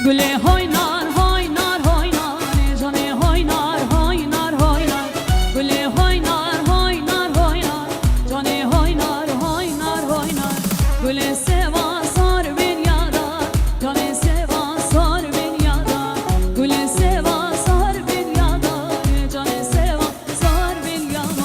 گله هوینار هوینار هوینار جانه هوینار هوینار هوینار گله هوینار هوینار هوینار جانه هوینار هوینار هوینار گله سوا سار بین یادار جانه سوا سار بین یادار گله سوا سار بین یادار جانه سوا سار بین یادار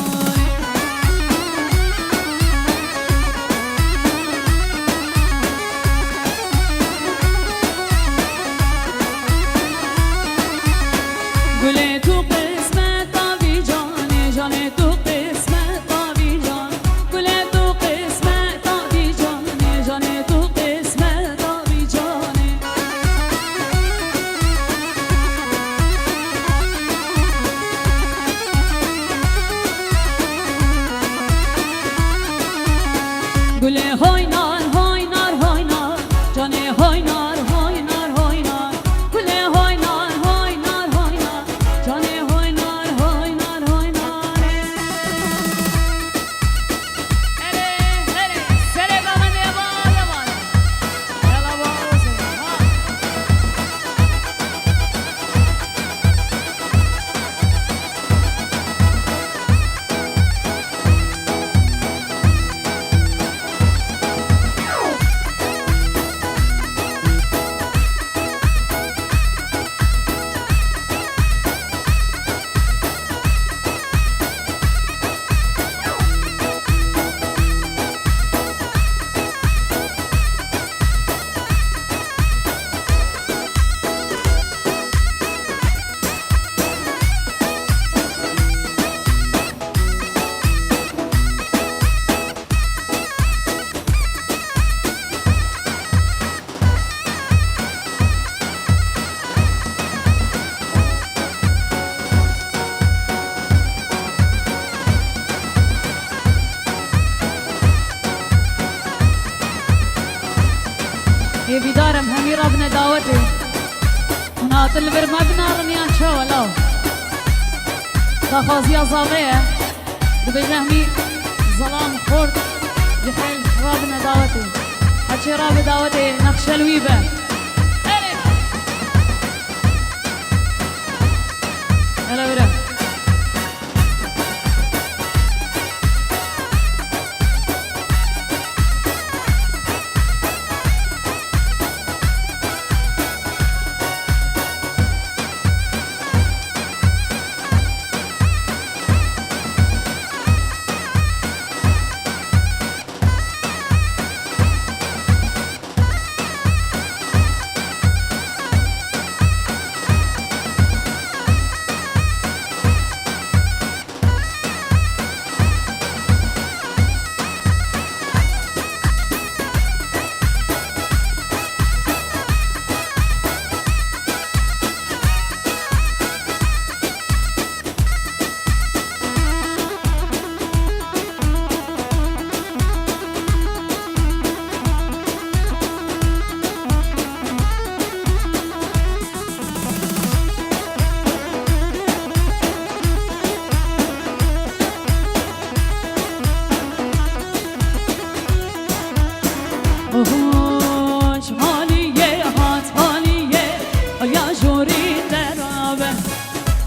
گله تو قسمت تابی جانه جانه تو قسمت تابی جان گله تو قسمت تابی جانه جانه تو قسمت تابی جانه گله هوینار هوینار هوینار جانه هوینار هوینار هوینار گله هوینار هوینار هوینار جانه هوینار هوینار هوینار هله هله سره گامنده یبان یبان یلا باوزه ها بیدارم همی رابنا دعوته ناطل بر مبنا رنیان شو ولو تخازی ازامه دبیجه همی ظلام خورد بحيل رابنا دعوته هاتشي راب دعوته نقش الويبه هلا ورا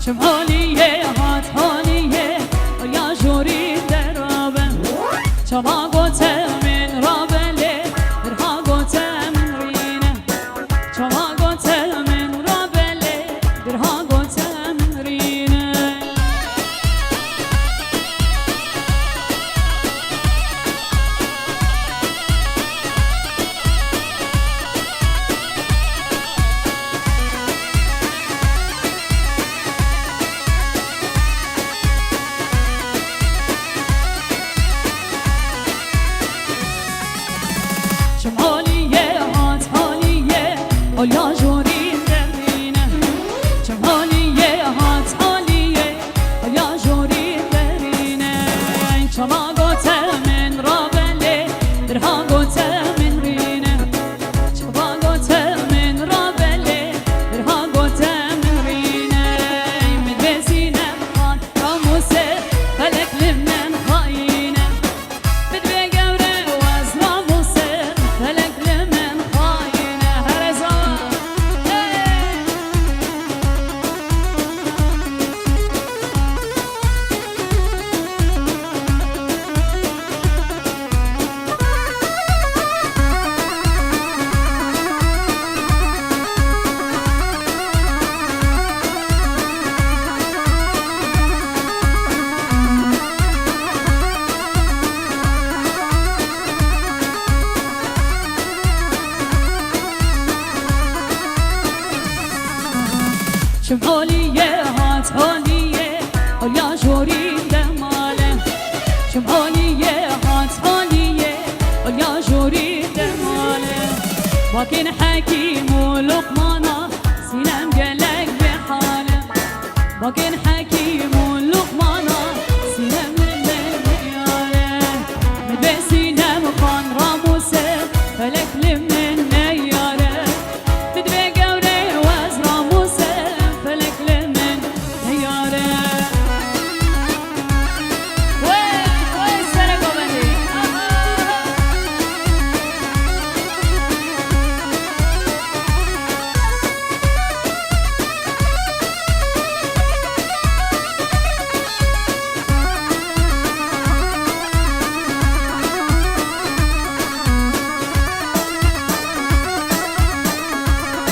شمالية هات هانية يا جوري درابة شما قوتا من رابلة درها قوتا من رينة شما قوتا من رابلة درها قوتا من رينة شمعولية هات هولية يا جوري دمالة شمعولية هات هولية يا جوري دمالة وكن حكيم ولقمانة سلام قلق بحالة وكن